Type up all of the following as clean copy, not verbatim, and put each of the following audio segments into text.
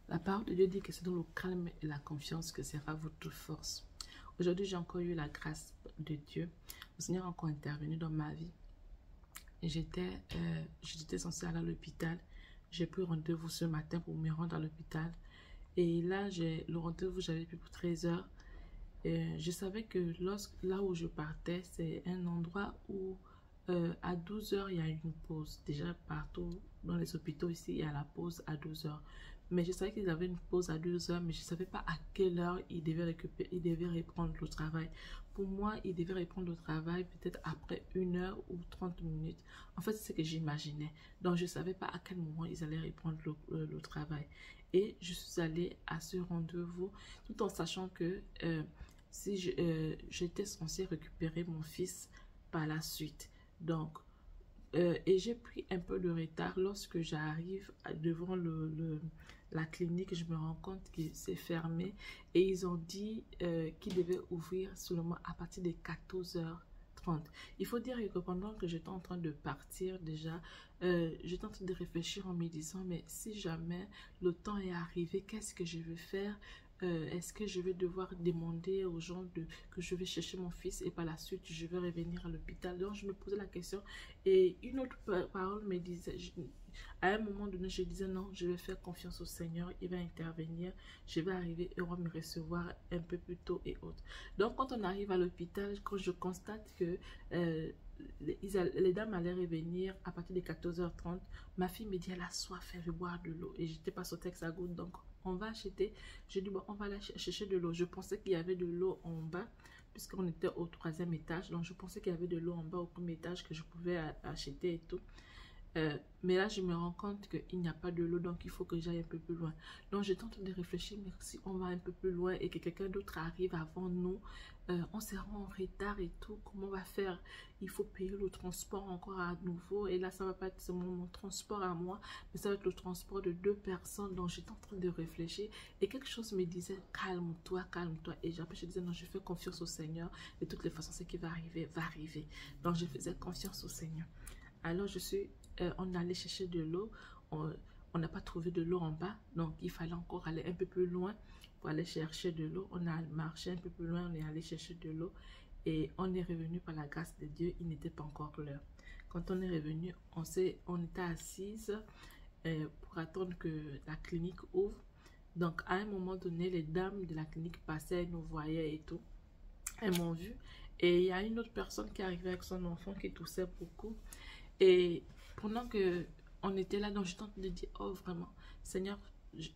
La parole de Dieu dit que c'est dans le calme et la confiance que sera votre force. Aujourd'hui, j'ai encore eu la grâce de Dieu. Le Seigneur a encore intervenu dans ma vie. J'étais censée aller à l'hôpital. J'ai pris rendez-vous ce matin pour me rendre à l'hôpital. Et là, le rendez-vous, j'avais pris pour 13 heures. Je savais que là où je partais, c'est un endroit où à 12 heures, il y a une pause. Déjà, partout dans les hôpitaux ici, il y a la pause à 12 heures. Mais je savais qu'ils avaient une pause à 12 heures, mais je ne savais pas à quelle heure ils devaient reprendre le travail. Pour moi, ils devaient reprendre le travail peut-être après 1 heure ou 30 minutes. En fait, c'est ce que j'imaginais. Donc, je ne savais pas à quel moment ils allaient reprendre le travail. Et je suis allée à ce rendez-vous tout en sachant que si j'étais censée récupérer mon fils par la suite. Donc, et j'ai pris un peu de retard lorsque j'arrive devant la clinique. Je me rends compte que c'est fermé et ils ont dit qu'ils devaient ouvrir seulement à partir de 14h30. Il faut dire que pendant que j'étais en train de partir déjà, j'étais en train de réfléchir en me disant, mais si jamais le temps est arrivé, qu'est-ce que je vais faire? Est-ce que je vais devoir demander aux gens que je vais chercher mon fils et par la suite je vais revenir à l'hôpital? Donc je me posais la question et une autre parole me disait, à un moment donné je disais non, je vais faire confiance au Seigneur, il va intervenir, je vais arriver et on va me recevoir un peu plus tôt et autres. Donc quand on arrive à l'hôpital, quand je constate que les dames allaient revenir à partir de 14h30, ma fille me dit elle a soif, elle veut boire de l'eau et j'étais pas sur Texas goutte, donc on va acheter. J'ai dit bon, on va aller chercher de l'eau. Je pensais qu'il y avait de l'eau en bas puisqu'on était au 3e étage, donc je pensais qu'il y avait de l'eau en bas au 1er étage que je pouvais acheter et tout. Mais là, je me rends compte qu'il n'y a pas de l'eau, donc il faut que j'aille un peu plus loin. Donc, j'étais en train de réfléchir, mais si on va un peu plus loin et que quelqu'un d'autre arrive avant nous, on sera en retard et tout, comment on va faire? Il faut payer le transport encore à nouveau. Et là, ça va pas être seulement mon transport à moi, mais ça va être le transport de 2 personnes. Donc, j'étais en train de réfléchir et quelque chose me disait, calme-toi, calme-toi. Et après, je disais, non, je fais confiance au Seigneur. De toutes les façons, ce qui va arriver, va arriver. Donc, je faisais confiance au Seigneur. Alors, on allait chercher de l'eau. On n'a pas trouvé de l'eau en bas. Donc, il fallait encore aller un peu plus loin pour aller chercher de l'eau. On a marché un peu plus loin. On est allé chercher de l'eau. Et on est revenu par la grâce de Dieu. Il n'était pas encore l'heure. Quand on est revenu, on était assises pour attendre que la clinique ouvre. Donc, à un moment donné, les dames de la clinique passaient, nous voyaient et tout. Elles m'ont vu. Et il y a une autre personne qui arrivait avec son enfant qui toussait beaucoup. Et pendant que on était là, donc j'étais en train de dire, oh vraiment, Seigneur,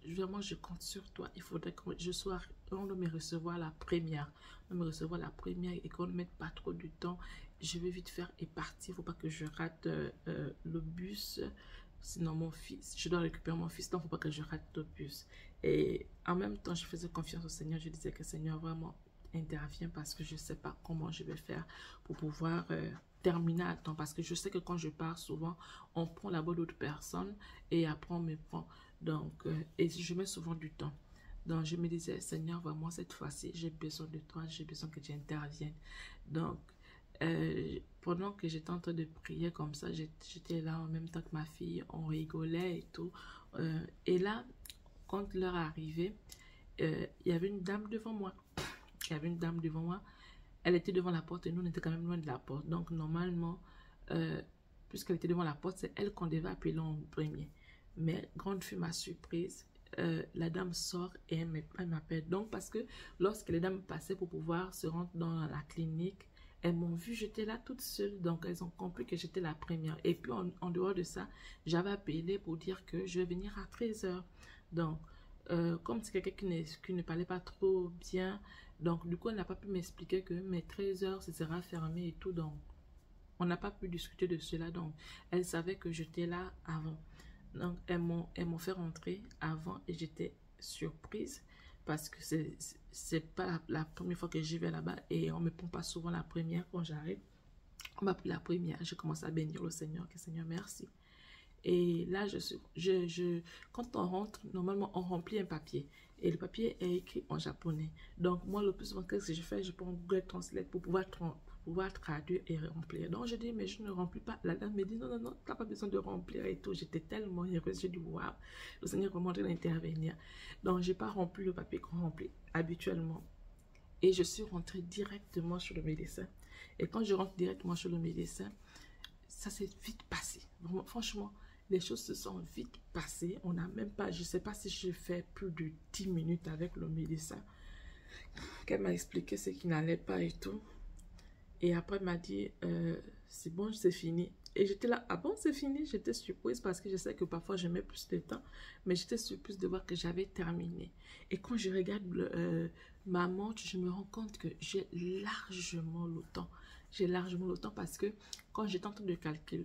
vraiment je compte sur toi. Il faudrait que je sois, on doit me recevoir la première. On doit me recevoir la première et qu'on ne mette pas trop de temps. Je vais vite faire et partir. Il ne faut pas que je rate le bus. Sinon mon fils, je dois récupérer mon fils, donc il ne faut pas que je rate le bus. Et en même temps, je faisais confiance au Seigneur. Je disais que Seigneur, vraiment, intervient parce que je ne sais pas comment je vais faire pour pouvoir terminer à temps. Parce que je sais que quand je pars, souvent, on prend la bonne d'autres personnes et après on me prend. Donc, et je mets souvent du temps. Donc, je me disais, Seigneur, vraiment, cette fois-ci, j'ai besoin de toi, j'ai besoin que tu interviennes. Donc, pendant que j'étais en train de prier comme ça, j'étais là en même temps que ma fille, on rigolait et tout. Et là, quand l'heure arrivait, il y avait une dame devant moi. Il y avait une dame devant moi. Elle était devant la porte et nous, on était quand même loin de la porte. Donc, normalement, puisqu'elle était devant la porte, c'est elle qu'on devait appeler en premier. Mais, grande fut ma surprise, la dame sort et elle m'appelle. Donc, parce que lorsque les dames passaient pour pouvoir se rendre dans la clinique, elles m'ont vu, j'étais là toute seule. Donc, elles ont compris que j'étais la première. Et puis, en dehors de ça, j'avais appelé pour dire que je vais venir à 13h. Donc, comme c'est quelqu'un qui ne parlait pas trop bien, donc du coup elle n'a pas pu m'expliquer que mes 13 heures ce sera fermé et tout, donc on n'a pas pu discuter de cela. Donc elle savait que j'étais là avant, donc elles m'ont fait rentrer avant et j'étais surprise parce que c'est pas la première fois que j'y vais là-bas et on me prend pas souvent la première. Quand j'arrive, on m'a pris la première, je commence à bénir le Seigneur, que Seigneur merci. Et là, quand on rentre, normalement, on remplit un papier. Et le papier est écrit en japonais. Donc, moi, le plus souvent, qu'est-ce que je fais? Je prends Google Translate pour pouvoir pouvoir traduire et remplir. Donc, je dis, mais je ne remplis pas. La dame me dit, non, non, non, tu n'as pas besoin de remplir et tout. J'étais tellement heureuse. J'ai dit, waouh, le Seigneur vraiment en train d'intervenir. Donc, je n'ai pas rempli le papier qu'on remplit habituellement. Et je suis rentrée directement sur le médecin. Et quand je rentre directement sur le médecin, ça s'est vite passé. Vraiment, franchement, les choses se sont vite passées. On n'a même pas, je ne sais pas si j'ai fait plus de 10 minutes avec le médecin. Qu'elle m'a expliqué ce qui n'allait pas et tout. Et après, elle m'a dit, c'est bon, c'est fini. Et j'étais là, ah bon, c'est fini? J'étais surprise parce que je sais que parfois, je mets plus de temps. Mais j'étais surprise de voir que j'avais terminé. Et quand je regarde ma montre, je me rends compte que j'ai largement le temps. J'ai largement le temps parce que quand j'étais en train de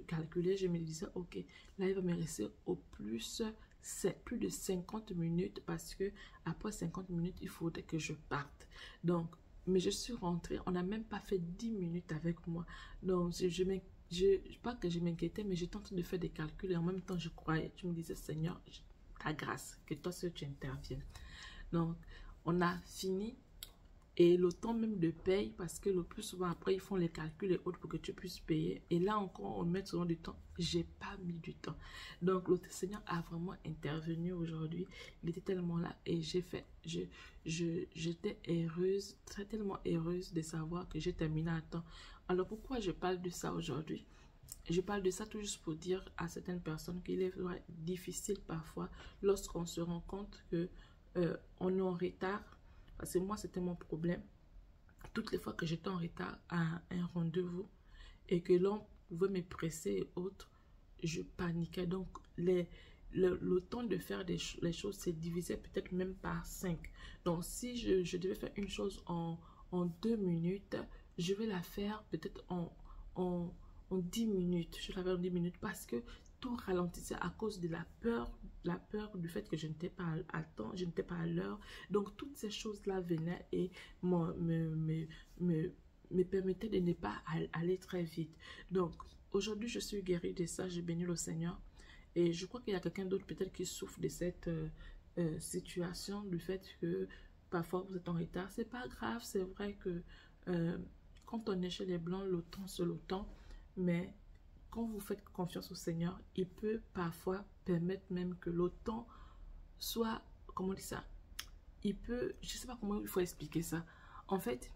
calculer, je me disais, ok, là, il va me rester au plus, c'est plus de 50 minutes parce que après 50 minutes, il faudrait que je parte. Donc, mais je suis rentrée, on n'a même pas fait 10 minutes avec moi. Donc, pas que je m'inquiétais, mais j'étais en train de faire des calculs et en même temps, je croyais, je me disais, Seigneur, ta grâce, que toi seul tu interviennes. Donc, on a fini et le temps même de paye, parce que le plus souvent après, ils font les calculs et autres pour que tu puisses payer. Et là encore, on met souvent du temps. J'ai pas mis du temps. Donc, le Seigneur a vraiment intervenu aujourd'hui. Il était tellement là et j'étais heureuse, tellement heureuse de savoir que j'ai terminé à temps. Alors, pourquoi je parle de ça aujourd'hui? Je parle de ça tout juste pour dire à certaines personnes qu'il est difficile parfois lorsqu'on se rend compte que on est en retard. Parce que moi, c'était mon problème. Toutes les fois que j'étais en retard à un rendez-vous et que l'on pouvait me presser et autres, je paniquais. Donc, le temps de faire les choses s'est divisé peut-être même par 5. Donc, si je devais faire une chose en 2 minutes, je vais la faire peut-être en 10 minutes. Je vais la faire en 10 minutes parce que tout ralentissait à cause de la peur du fait que je n'étais pas à temps, je n'étais pas à l'heure. Donc, toutes ces choses-là venaient et me permettaient de ne pas aller très vite. Donc, aujourd'hui, je suis guérie de ça, j'ai béni le Seigneur. Et je crois qu'il y a quelqu'un d'autre peut-être qui souffre de cette situation, du fait que parfois vous êtes en retard. C'est pas grave, c'est vrai que quand on est chez les Blancs, le temps c'est le temps, mais quand vous faites confiance au Seigneur, il peut parfois permettre même que le temps soit, comment on dit ça, il peut, je ne sais pas comment il faut expliquer ça. En fait,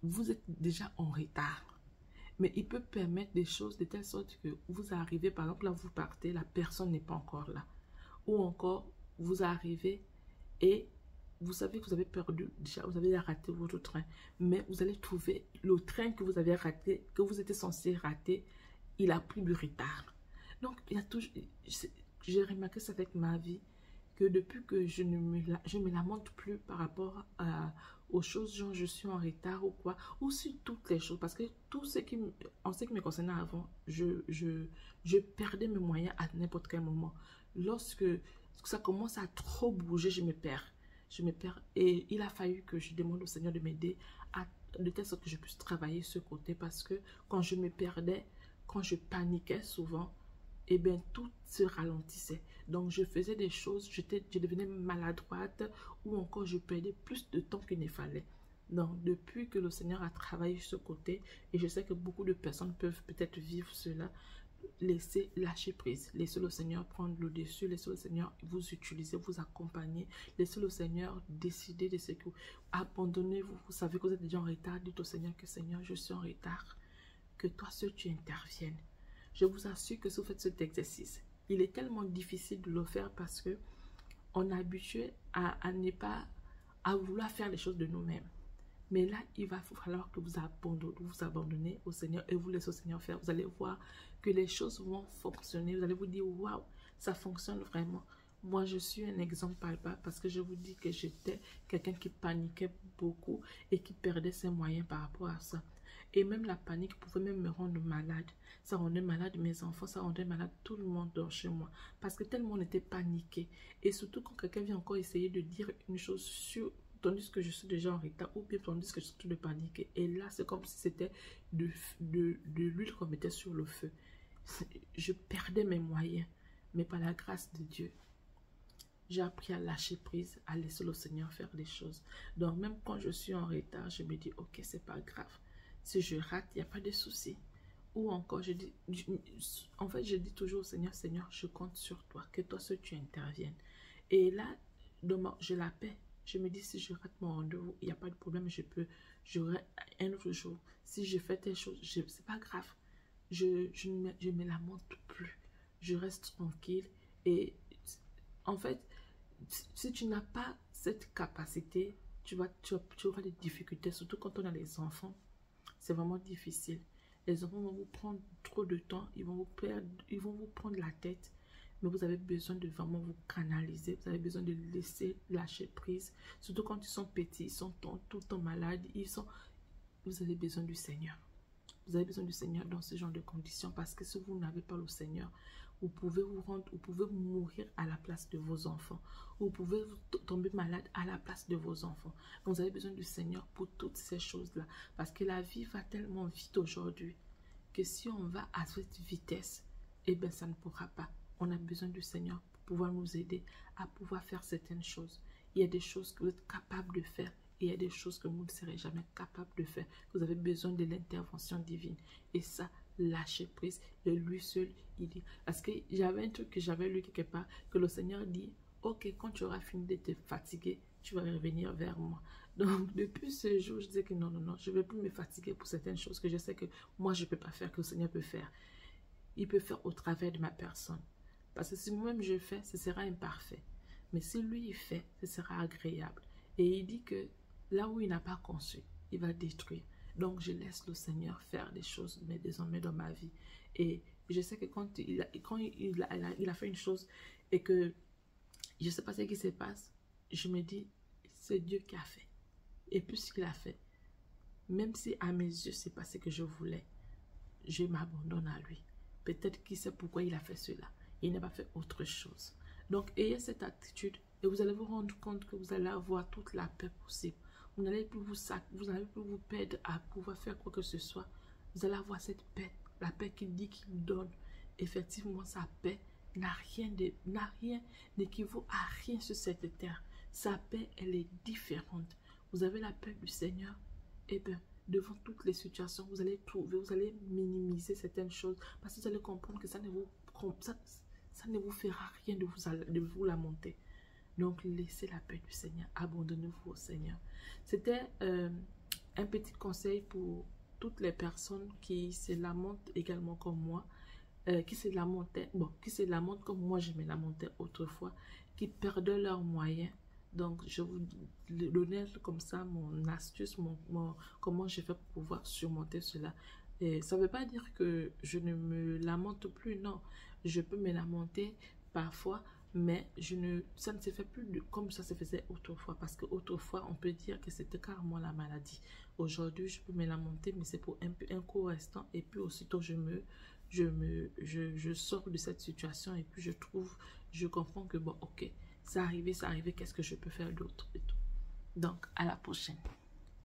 vous êtes déjà en retard, mais il peut permettre des choses de telle sorte que vous arrivez, par exemple, là vous partez, la personne n'est pas encore là. Ou encore, vous arrivez et vous savez que vous avez perdu, déjà vous avez raté votre train, mais vous allez trouver le train que vous avez raté, que vous étiez censé rater, il a pris du retard. Donc, il y a toujours, j'ai remarqué ça avec ma vie, que depuis que je me lamente plus par rapport aux choses, genre je suis en retard ou quoi, ou sur toutes les choses, parce que tout ce qui, en ce qui me concernait avant, je perdais mes moyens à n'importe quel moment. Lorsque ça commence à trop bouger, je me perds. Et il a fallu que je demande au Seigneur de m'aider de telle sorte que je puisse travailler ce côté, parce que quand je me perdais, quand je paniquais souvent, eh bien, tout se ralentissait. Donc, je faisais des choses, je devenais maladroite ou encore je perdais plus de temps qu'il ne fallait. Donc, depuis que le Seigneur a travaillé ce côté, et je sais que beaucoup de personnes peuvent peut-être vivre cela, laissez lâcher prise, laissez le Seigneur prendre le dessus, laissez le Seigneur vous utiliser, vous accompagner, laissez le Seigneur décider de ce que vous abandonnez-vous. Vous savez que vous êtes déjà en retard, dites au Seigneur que Seigneur, je suis en retard, que toi seul tu interviennes. Je vous assure que si vous faites cet exercice, il est tellement difficile de le faire parce que on est habitué à ne pas à vouloir faire les choses de nous-mêmes. Mais là, il va falloir que vous abandonnez au Seigneur et vous laissez au Seigneur faire. Vous allez voir que les choses vont fonctionner. Vous allez vous dire, waouh, ça fonctionne vraiment. Moi, je suis un exemple palpable parce que je vous dis que j'étais quelqu'un qui paniquait beaucoup et qui perdait ses moyens par rapport à ça. Et même la panique pouvait même me rendre malade. Ça rendait malade mes enfants, ça rendait malade tout le monde dans chez moi. Parce que tellement on était paniqué. Et surtout quand quelqu'un vient encore essayer de dire une chose sur... tandis que je suis déjà en retard, ou bien tandis que je suis en train de paniquer. Et là, c'est comme si c'était de l'huile qu'on mettait sur le feu. Je perdais mes moyens. Mais par la grâce de Dieu, j'ai appris à lâcher prise, à laisser le Seigneur faire des choses. Donc, même quand je suis en retard, je me dis, ok, c'est pas grave. Si je rate, il n'y a pas de souci. Ou encore, en fait, je dis toujours au Seigneur, Seigneur, je compte sur toi, que toi seul tu interviennes. Et là, je la paix. Je me dis, si je rate mon rendez-vous, il n'y a pas de problème, j'aurai un autre jour. Si je fais telle chose, c'est pas grave. Je ne me lamente plus. Je reste tranquille. Et en fait, si tu n'as pas cette capacité, tu auras des difficultés, surtout quand on a les enfants. C'est vraiment difficile. Les enfants vont vous prendre trop de temps, ils vont vous prendre la tête. Mais vous avez besoin de vraiment vous canaliser. Vous avez besoin de laisser lâcher prise. Surtout quand ils sont petits, ils sont tout le temps malades. Vous avez besoin du Seigneur. Vous avez besoin du Seigneur dans ce genre de conditions. Parce que si vous n'avez pas le Seigneur, vous pouvez mourir à la place de vos enfants. Vous pouvez tomber malade à la place de vos enfants. Donc vous avez besoin du Seigneur pour toutes ces choses-là. Parce que la vie va tellement vite aujourd'hui que si on va à cette vitesse, eh bien ça ne pourra pas. On a besoin du Seigneur pour pouvoir nous aider à pouvoir faire certaines choses. Il y a des choses que vous êtes capable de faire et il y a des choses que vous ne serez jamais capable de faire. Vous avez besoin de l'intervention divine. Et ça, lâchez prise. Et lui seul, il dit. Parce que j'avais un truc que j'avais lu quelque part, que le Seigneur dit, ok, quand tu auras fini de te fatiguer, tu vas revenir vers moi. Donc, depuis ce jour, je disais que non, je ne vais plus me fatiguer pour certaines choses que je sais que moi, je ne peux pas faire, que le Seigneur peut faire. Il peut faire au travers de ma personne. Parce que si moi-même je fais, ce sera imparfait. Mais si lui, il fait, ce sera agréable. Et il dit que là où il n'a pas conçu, il va détruire. Donc, je laisse le Seigneur faire des choses, mais désormais dans ma vie. Et je sais que quand il a fait une chose et que je ne sais pas ce qui se passe, je me dis, c'est Dieu qui a fait. Et puis ce qu'il a fait, même si à mes yeux, ce n'est pas ce que je voulais, je m'abandonne à lui. Peut-être qu'il sait pourquoi il a fait cela. Il n'a pas fait autre chose. Donc, ayez cette attitude et vous allez vous rendre compte que vous allez avoir toute la paix possible. Vous n'allez plus vous perdre à pouvoir faire quoi que ce soit. Vous allez avoir cette paix, la paix qu'il dit qu'il donne. Effectivement, sa paix n'équivaut à rien sur cette terre. Sa paix, elle est différente. Vous avez la paix du Seigneur. Eh bien, devant toutes les situations, vous allez minimiser certaines choses parce que vous allez comprendre que ça ne vous fera rien de vous lamenter. Donc, laissez la paix du Seigneur. Abandonnez-vous au Seigneur. C'était un petit conseil pour toutes les personnes qui se lamentent également comme moi, qui se lamentent comme moi je me lamentais autrefois, qui perdaient leurs moyens. Donc, je vous donnais comme ça mon astuce, comment je fais pour pouvoir surmonter cela. Et ça ne veut pas dire que je ne me lamente plus, non. Je peux me lamenter parfois, mais ça ne se fait plus comme ça se faisait autrefois. Parce qu'autrefois, on peut dire que c'était carrément la maladie. Aujourd'hui, je peux me lamenter, mais c'est pour un court instant. Et puis aussitôt, je sors de cette situation et puis je comprends que bon, ok, c'est arrivé, qu'est-ce que je peux faire d'autre et tout. Donc, à la prochaine.